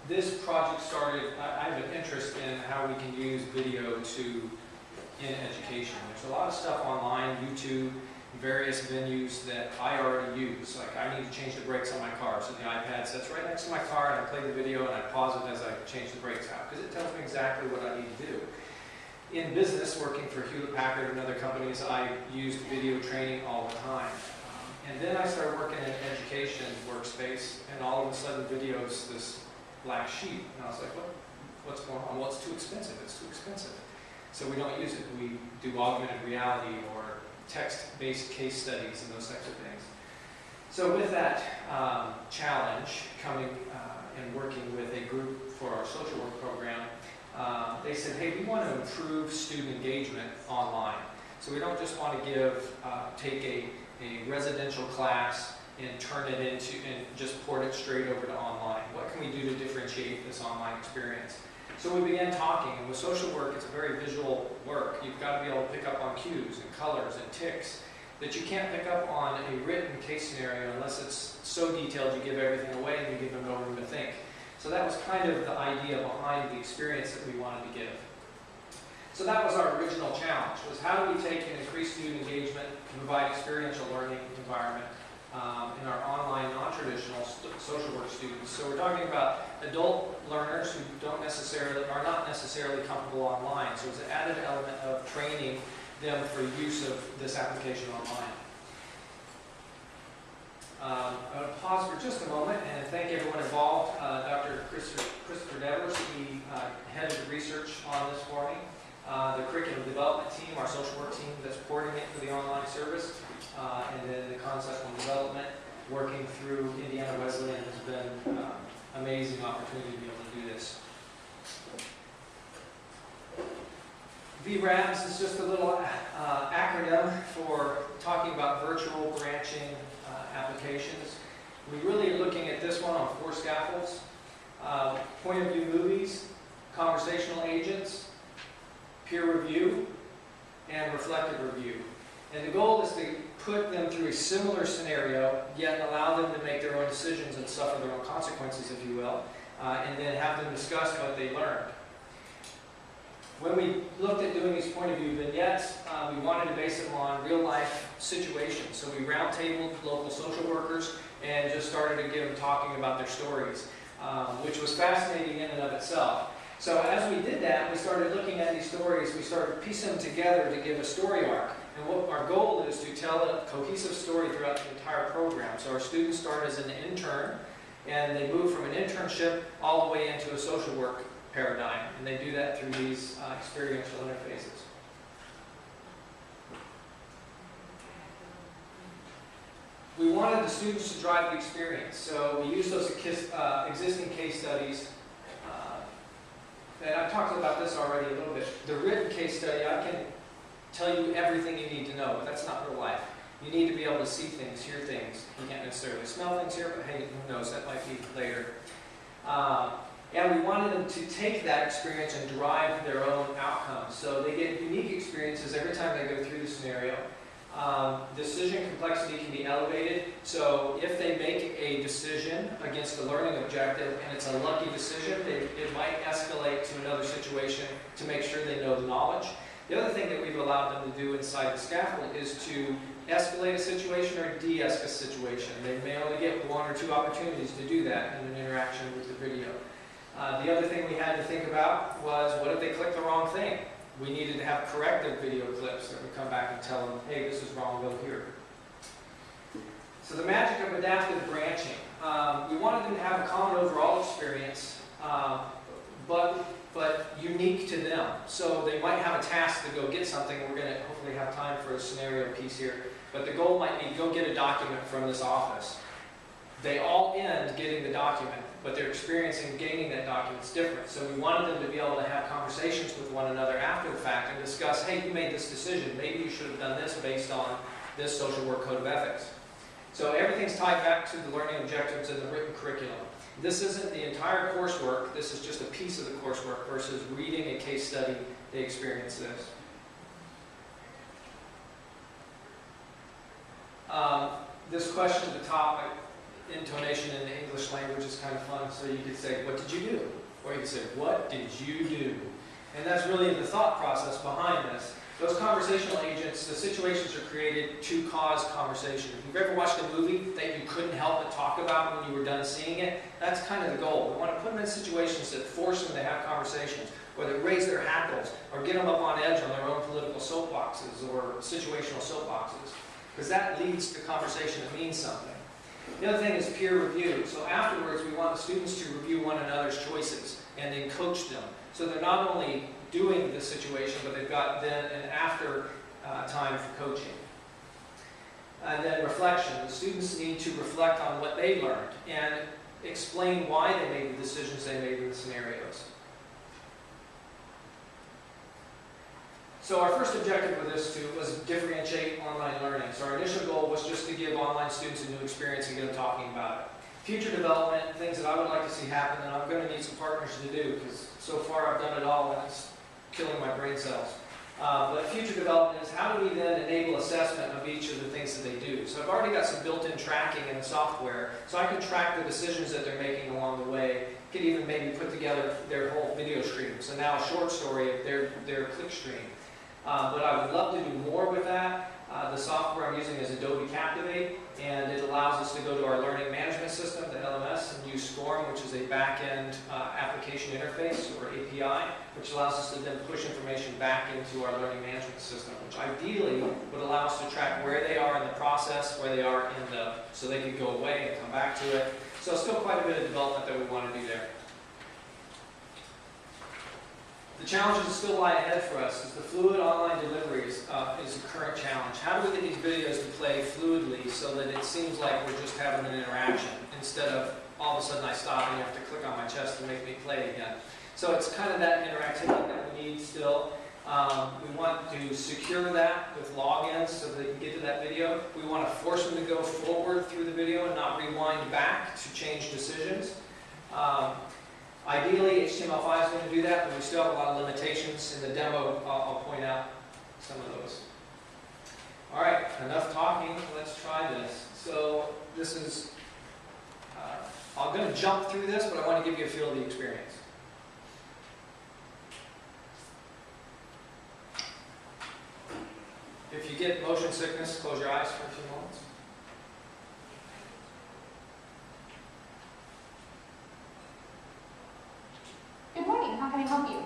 this project started, I have an interest in how we can use video in education. There's a lot of stuff online, YouTube, various venues that I already use. Like I need to change the brakes on my car, so the iPad sits right next to my car and I play the video and I pause it as I change the brakes out because it tells me exactly what I need to do. In business, working for Hewlett-Packard and other companies, I used video training all the time. And then I started working in an education workspace, and all of a sudden video's this black sheet. And I was like, what's going on? Well, it's too expensive. It's too expensive. So we don't use it. We do augmented reality or text-based case studies and those types of things. So with that challenge, coming and working with a group for our social work program, they said, hey, we want to improve student engagement online. So we don't just want to take a residential class and turn it into, and just port it straight over to online. What can we do to differentiate this online experience? So we began talking, and with social work, it's a very visual work. You've got to be able to pick up on cues and colors and ticks that you can't pick up on a written case scenario unless it's so detailed you give everything away and you give them no room to think. So that was kind of the idea behind the experience that we wanted to give. So that was our original challenge, was how do we take and increase student engagement and provide experiential learning environment in our online, non-traditional social work students. So we're talking about adult learners who are not necessarily comfortable online. So it's an added element of training them for use of this application online. I'm going to pause for just a moment and thank everyone involved. Dr. Christopher Devers, he headed the research on this for me. The curriculum development team, our social work team that's supporting it for the online service, and then the conceptual development, working through Indiana Wesleyan has been an amazing opportunity to be able to do this. VRABS is just a little acronym for talking about virtual branching applications. We're really looking at this one on 4 scaffolds. Point of view movies, conversational agents, peer review, and reflective review. And the goal is to put them through a similar scenario, yet allow them to make their own decisions and suffer their own consequences, if you will, and then have them discuss what they learned. When we looked at doing these point of view vignettes, we wanted to base them on real life situations. So we roundtabled local social workers and just started to get them talking about their stories, which was fascinating in and of itself. So as we did that, we started looking at these stories, we started piecing them together to give a story arc. And what our goal is to tell a cohesive story throughout the entire program. So our students start as an intern, and they move from an internship all the way into a social work paradigm. And they do that through these experiential interfaces. We wanted the students to drive the experience. So we used those existing case studies. And I've talked about this already a little bit. The written case study, I can tell you everything you need to know, but that's not real life. You need to be able to see things, hear things. You can't necessarily smell things here, but hey, who knows, that might be later. And we wanted them to take that experience and drive their own outcomes. So they get unique experiences every time they go through the scenario. Decision complexity can be elevated. So if they make a decision against a learning objective and it's a lucky decision, it might escalate to another situation to make sure they know the knowledge. The other thing that we've allowed them to do inside the scaffold is to escalate a situation or de-escalate a situation. They may only get 1 or 2 opportunities to do that in an interaction with the video. The other thing we had to think about was, what if they click the wrong thing? We needed to have corrective video clips that would come back and tell them, hey, this is wrong, go here. So the magic of adaptive branching. We wanted them to have a common overall experience, but unique to them. So they might have a task to go get something. We're going to hopefully have time for a scenario piece here. But the goal might be, go get a document from this office. They all end getting the document, but their experience in gaining that document is different. So we wanted them to be able to have conversations with one another after the fact and discuss, hey, you made this decision. Maybe you should have done this based on this social work code of ethics. So everything's tied back to the learning objectives in the written curriculum. This isn't the entire coursework. This is just a piece of the coursework versus reading a case study. They experience this. This question at the top, intonation in the English language is kind of fun. So you could say, what did you do? Or you could say, what did you do? And that's really the thought process behind this. Those conversational agents, the situations are created to cause conversation. If you've ever watched a movie that you couldn't help but talk about when you were done seeing it, that's kind of the goal. We want to put them in situations that force them to have conversations, or that raise their hackles, or get them up on edge on their own political soapboxes or situational soapboxes. Because that leads to conversation that means something. The other thing is peer review. So afterwards, we want the students to review one another's choices and then coach them. So they're not only doing the situation, but they've got then and after time for coaching. And then reflection. The students need to reflect on what they learned and explain why they made the decisions they made in the scenarios. So our first objective with this was differentiate online learning. So our initial goal was just to give online students a new experience and get them talking about it. Future development, things that I would like to see happen, and I'm going to need some partners to do, because so far I've done it all and it's killing my brain cells. But future development is how do we then enable assessment of each of the things that they do. So I've already got some built-in tracking in the software, so I can track the decisions that they're making along the way. Could even maybe put together their whole video stream. So now a short story of their click stream. But I would love to do more with that. The software I'm using is Adobe Captivate, and it allows us to go to our learning management system, the LMS, and use Storm, which is a back-end application interface, or API, which allows us to then push information back into our learning management system, which ideally would allow us to track where they are in the process, where they are in the, so they could go away and come back to it. So still quite a bit of development that we want to do there. The challenges that still lie ahead for us is the fluid online delivery is a current challenge. How do we get these videos to play fluidly so that it seems like we're just having an interaction instead of all of a sudden I stop and you have to click on my chest to make me play again. So it's kind of that interactivity that we need still. We want to secure that with logins so they can get to that video. We want to force them to go forward through the video and not rewind back to change decisions. Ideally, HTML5 is going to do that, but we still have a lot of limitations. In the demo, I'll point out some of those. All right, enough talking. Let's try this. So this is, I'm going to jump through this, but I want to give you a feel of the experience. If you get motion sickness, close your eyes for a few moments. Good morning, how can I help you?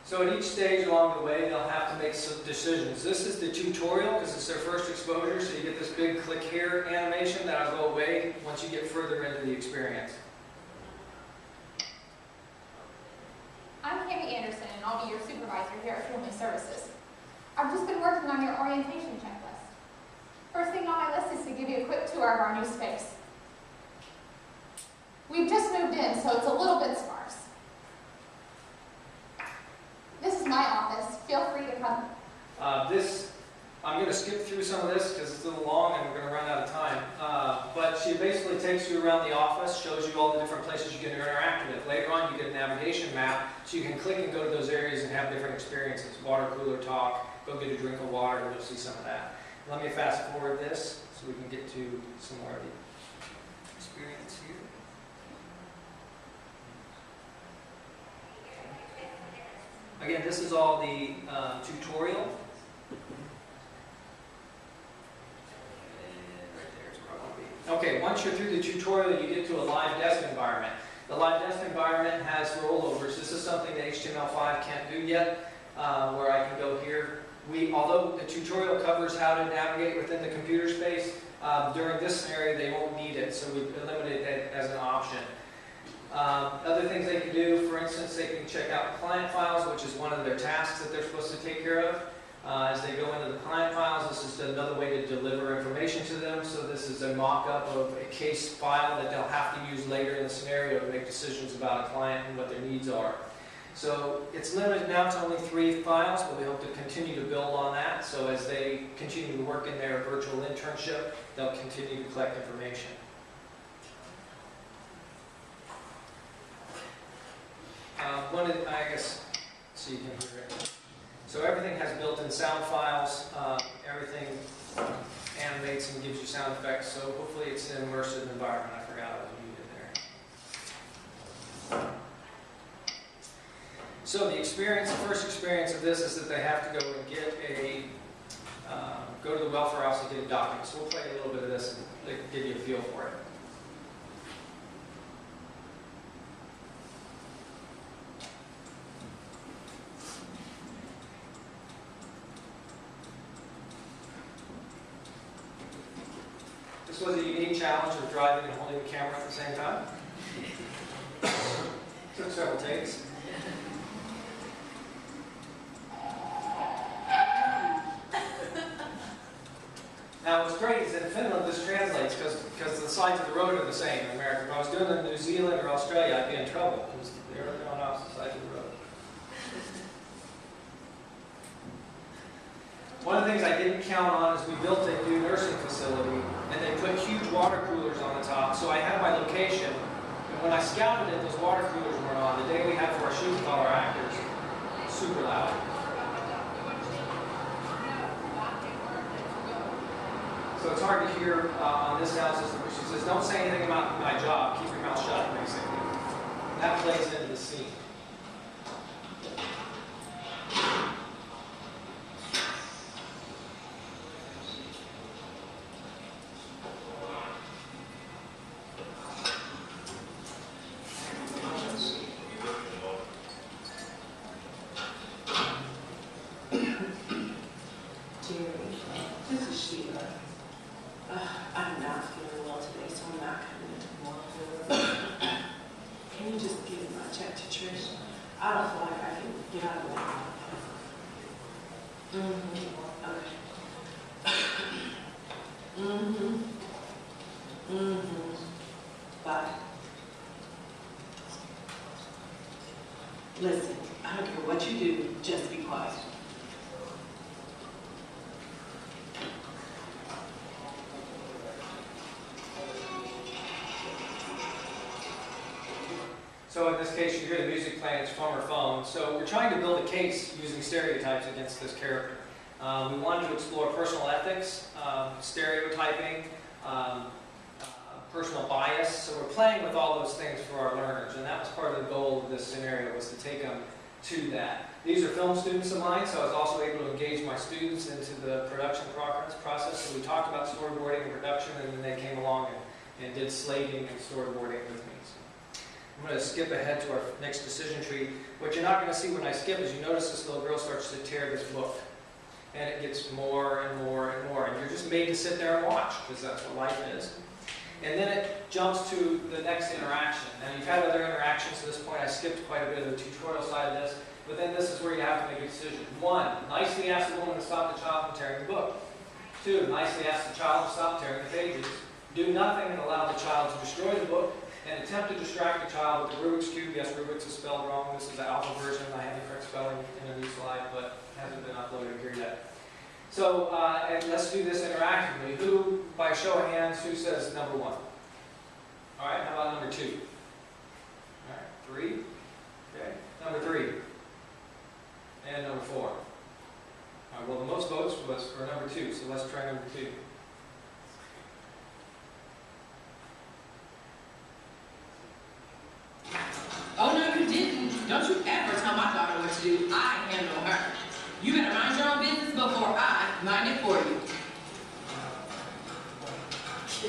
So at each stage along the way, they'll have to make some decisions. This is the tutorial because it's their first exposure, so you get this big click here animation that'll go away once you get further into the experience. I'm Tammy Anderson and I'll be your supervisor here at Family Services. I've just been working on your orientation checklist. First thing on my list is to give you a quick tour of our new space. We've just moved in, so it's a little bit sparse. This is my office. Feel free to come. I'm going to skip through some of this because it's a little long and we're going to run out of time. But she basically takes you around the office, shows you all the different places you can interact with. Later on, you get a navigation map, so you can click and go to those areas and have different experiences. Water cooler talk, go get a drink of water, and you'll see some of that. Let me fast forward this so we can get to some more of the experience here. Again, this is all the tutorial. Okay, once you're through the tutorial, you get to a live desk environment. The live desk environment has rollovers. This is something that HTML5 can't do yet, where I can go here. Although the tutorial covers how to navigate within the computer space, during this scenario they won't need it, so we've eliminated that as an option. Other things they can do, for instance, they can check out client files, which is one of their tasks that they're supposed to take care of. As they go into the client files, this is another way to deliver information to them. So this is a mock-up of a case file that they'll have to use later in the scenario to make decisions about a client and what their needs are. So it's limited now to only 3 files, but we hope to continue to build on that. So as they continue to work in their virtual internship, they'll continue to collect information. I guess, so you can hear it. So everything has built-in sound files, everything, animates and gives you sound effects, so hopefully it's an immersive environment. I forgot I was muted there. So the first experience of this is that they have to go and get go to the welfare house and get a document. So we'll play a little bit of this and give you a feel for it. This was a unique challenge of driving and holding the camera at the same time. Took several takes. Now what's great is in Finland this translates because the sides of the road are the same in America. If I was doing it in New Zealand or Australia, I'd be in trouble because they're on opposite sides of the road. One of the things I didn't count on is we built a new nursing facility and they put huge water coolers on the top. So I had my location, and when I scouted it, those water coolers weren't on. The day we had for our shoot collar actors, super loud. So it's hard to hear on this analysis. She says, don't say anything about my job. Keep your mouth shut, basically. And that plays into the scene. I'm not feeling well today, so I'm not coming in. Can you just give my check to Trish? I don't feel like I can get out of the way. Okay. Bye. Listen, I don't care what you do, just be quiet. So in this case, you hear the music playing, it's from her phone. So we're trying to build a case using stereotypes against this character. We wanted to explore personal ethics, stereotyping, personal bias. So we're playing with all those things for our learners, and that was part of the goal of this scenario, was to take them to that. These are film students of mine, so I was also able to engage my students into the production process. So we talked about storyboarding and production, and then they came along and did slating and storyboarding with me. I'm going to skip ahead to our next decision tree. What you're not going to see when I skip is you notice this little girl starts to tear this book. And it gets more and more and more. And you're just made to sit there and watch, because that's what life is. And then it jumps to the next interaction. Now you've had other interactions to this point. I skipped quite a bit of the tutorial side of this. But then this is where you have to make a decision. 1, nicely ask the woman to stop the child from tearing the book. 2, nicely ask the child to stop tearing the pages. Do nothing and allow the child to destroy the book. And attempt to distract the child with the Rubik's Cube. Yes, Rubik's is spelled wrong. This is the alpha version. I have the correct spelling in a new slide, but it hasn't been uploaded here yet. So, and let's do this interactively. Who, by a show of hands, who says number 1? All right, how about number 2? All right, 3. Okay, number 3. And number 4. All right, well, the most votes was for number 2, so let's try number 2. Oh, no, you didn't. Don't you ever tell my daughter what to do. I handle her. You better mind your own business before I mind it for you. So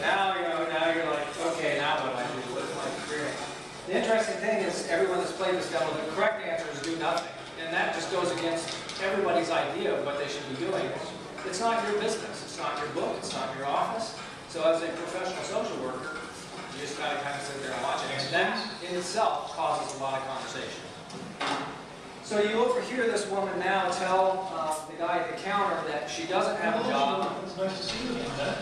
now you're like, okay, now what do I do? What's my experience? The interesting thing is, everyone that's played this demo, the correct answer is do nothing. And that just goes against everybody's idea of what they should be doing. It's not your business. It's not your book. It's not your office. So as a professional social worker, you just got to kind of sit there and watch it. And that in itself causes a lot of conversation. So you overhear this woman now tell the guy at the counter that she doesn't have a job. It's nice to see you again, Dad.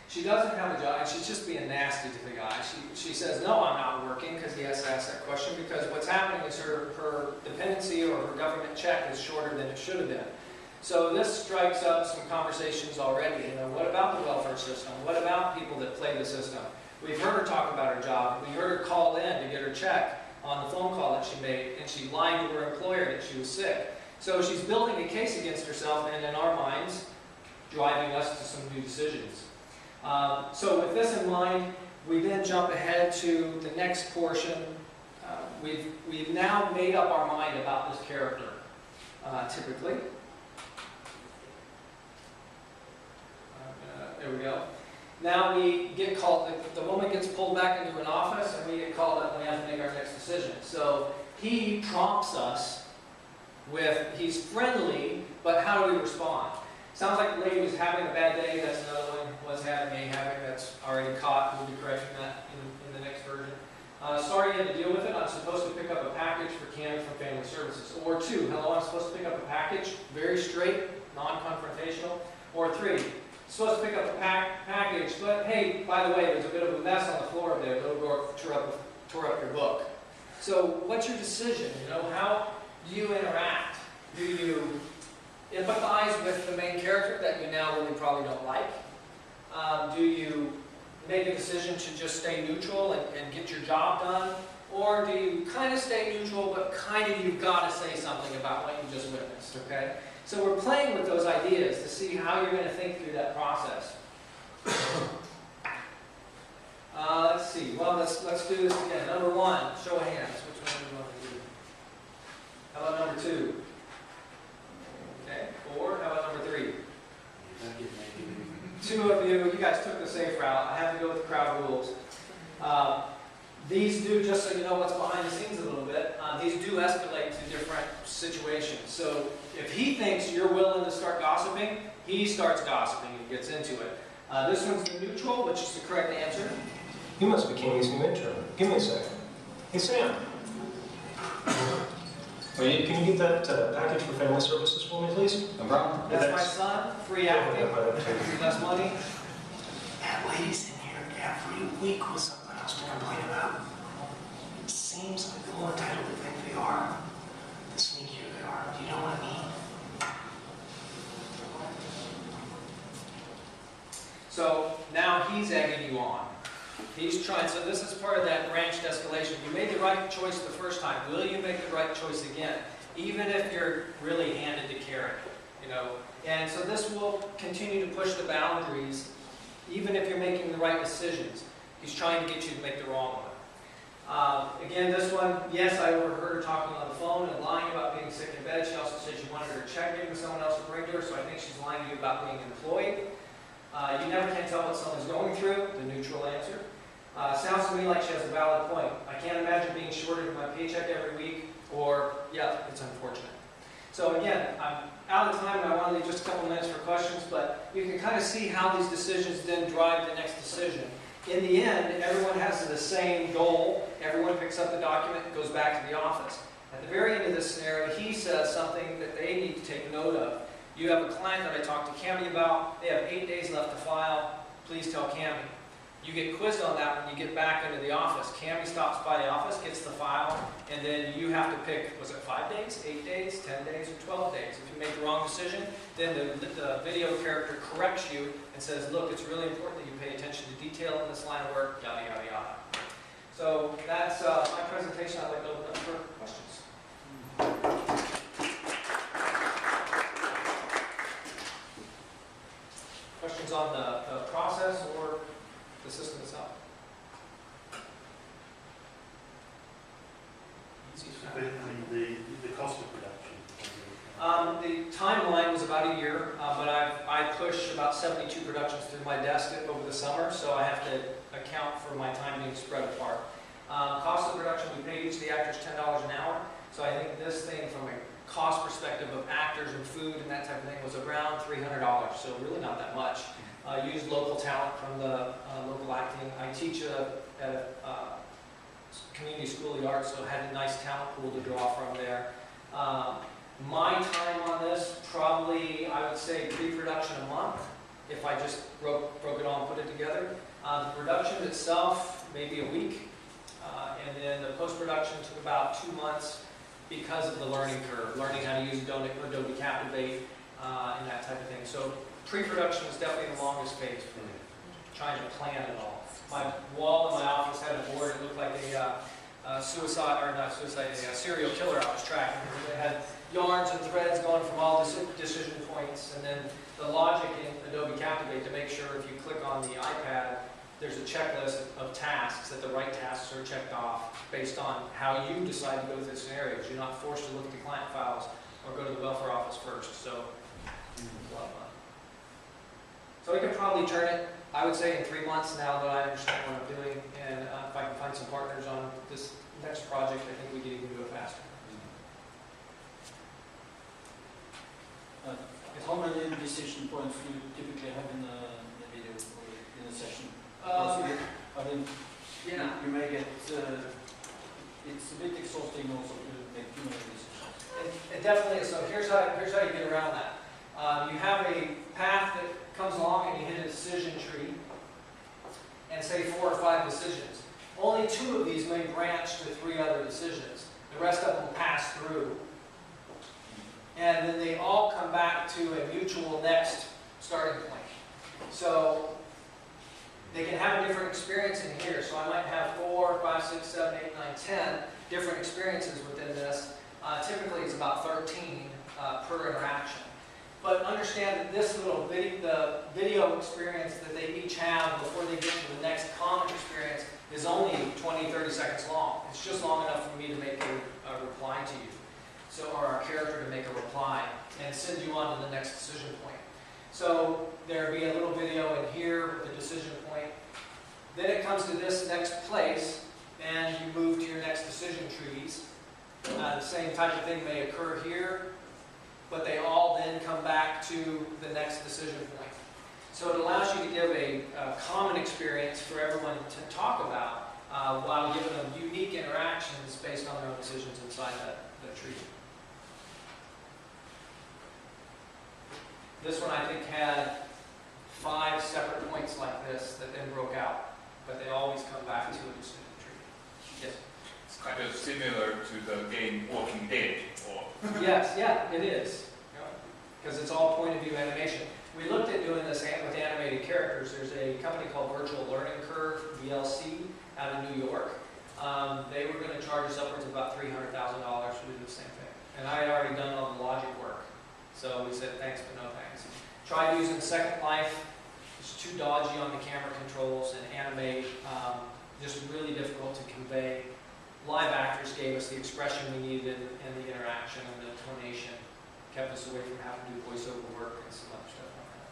She doesn't have a job, and she's just being nasty to the guy. She says, no, I'm not working, because he has to ask that question, because what's happening is her dependency or her government check is shorter than it should have been. So this strikes up some conversations already. You know, what about the welfare system? What about people that play the system? We've heard her talk about her job. We heard her call in to get her check on the phone call that she made, and she lied to her employer that she was sick. So she's building a case against herself, and in our minds, driving us to some new decisions. So with this in mind, we then jump ahead to the next portion. We've now made up our mind about this character, typically. There we go. Now we get called, the woman gets pulled back into an office and we get called up and we have to make our next decision. So he prompts us with, he's friendly, but how do we respond? Sounds like the lady was having a bad day, that's another one, was having a havoc, that's already caught, we'll be correcting that in the next version. Sorry you had to deal with it, I'm supposed to pick up a package for Cami from Family Services. Or 2, hello, I'm supposed to pick up a package, very straight, non-confrontational. Or 3, supposed to pick up a package, but hey, by the way, there's a bit of a mess on the floor there, little girl tore up your book. So what's your decision? You know, how do you interact? Do you empathize with the main character that you now really probably don't like? Do you make a decision to just stay neutral and get your job done? Or do you kind of stay neutral, but kind of you've got to say something about what you just witnessed, okay? So we're playing with those ideas to see how you're going to think through that process. Let's see. Well, let's do this again. Number 1, show of hands. Which one do you want to do? How about number 2? Okay. 4. How about number 3? 2 of you guys took the safe route. I have to go with the crowd rules. These do, just so you know what's behind the scenes a little bit, these do escalate to different situations. So if he thinks you're willing to start gossiping, he starts gossiping and gets into it. This one's the neutral, which is the correct answer. You must be Kenny's new intern. Give me a second. Hey, Sam. Can you get that package for Family Services for me, please? No problem. That's my son, free acting, less money. That lady's in here every week with something else to complain about. It seems like the more entitled they think they are, the sneakier they are. Do you know what I mean? So now he's egging you on. He's trying, so this is part of that branched escalation. You made the right choice the first time. Will you make the right choice again? Even if you're really handed the carrot, you know? And so this will continue to push the boundaries, even if you're making the right decisions. He's trying to get you to make the wrong one. Again, this one, yes, I overheard her talking on the phone and lying about being sick in bed. She also said she wanted her check given to someone else to bring to her, so I think she's lying to you about being employed. You never can tell what someone's going through, the neutral answer. Sounds to me like she has a valid point. I can't imagine being shorted of my paycheck every week, or, yeah, it's unfortunate. So again, I'm out of time and I want to leave just a couple minutes for questions, but you can kind of see how these decisions then drive the next decision. In the end, everyone has the same goal. Everyone picks up the document and goes back to the office. At the very end of this scenario, he says something that they need to take note of. You have a client that I talked to Cami about. They have 8 days left to file. Please tell Cami. You get quizzed on that when you get back into the office. Cami stops by the office, gets the file, and then you have to pick, was it 5 days, 8 days, 10 days, or 12 days? If you make the wrong decision, then the video character corrects you and says, look, it's really important that you pay attention to detail in this line of work, yada, yada, yada. So that's my presentation. I'd like to open up for questions. Questions on the process or the system itself? The cost of production. The timeline was about a year, but I push about 72 productions through my desk over the summer, so I have to account for my time being spread apart. Cost of production, we paid each of the actors $10 an hour, so I think this thing from a cost perspective of actors and food and that type of thing was around $300, so really not that much. Used local talent from the local acting. I teach at a community school of the arts, so I had a nice talent pool to draw from there. My time on this, probably, I would say pre-production a month, if I just broke it all and put it together. The production itself, maybe a week, and then the post-production took about 2 months because of the learning curve, learning how to use Adobe Captivate and that type of thing. So pre-production was definitely the longest phase for me, trying to plan it all. My wall in my office had a board. It looked like a serial killer I was tracking. It had yarns and threads going from all decision points, and then the logic in Adobe Captivate to make sure if you click on the iPad, there's a checklist of tasks, that the right tasks are checked off based on how you decide to go through the scenarios. You're not forced to look at the client files or go to the welfare office first, so it's a lot of fun. So we can probably turn it, I would say, in 3 months now that I understand what I'm doing, and if I can find some partners on this next project, I think we can even do it faster. How many decision points do you typically have in a video or in a session? I mean, Yeah. you may get, it's a bit exhausting also to make too many decisions. It definitely is. So here's how you get around that. You have a path that comes along and you hit a decision tree and say 4 or 5 decisions. Only 2 of these may branch to 3 other decisions. The rest of them will pass through. And then they all come back to a mutual next starting point. So they can have a different experience in here. So I might have 4, 5, 6, 7, 8, 9, 10 different experiences within this. Typically it's about 13 per interaction. But understand that this little the video experience that they each have before they get to the next common experience is only 20, 30 seconds long. It's just long enough for me to make a reply to you. So, or our character to make a reply and send you on to the next decision point. So there'll be a little video in here with the decision point. Then it comes to this next place and you move to your next decision trees. The same type of thing may occur here, but they all then come back to the next decision point. So it allows you to give a common experience for everyone to talk about while giving them unique interactions based on their own decisions inside that tree. This one I think had 5 separate points like this that then broke out, but they always come back to a decision tree. Yes? It's kind of similar to the game Walking Dead, or Yes, yeah, it is. Because it's all point of view animation. We looked at doing this with animated characters. There's a company called Virtual Learning Curve, VLC, out of New York. They were going to charge us upwards of about $300,000 to do the same thing. And I had already done all the logic work. So we said thanks, but no thanks. Tried using Second Life. It's too dodgy on the camera controls and animate. Just really difficult to convey. Live actors gave us the expression we needed and the interaction and the intonation. Kept us away from having to do voiceover work and some other stuff like that.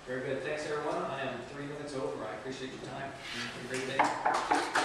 Very good. Thanks, everyone. I am 3 minutes over. I appreciate your time. Have a great day.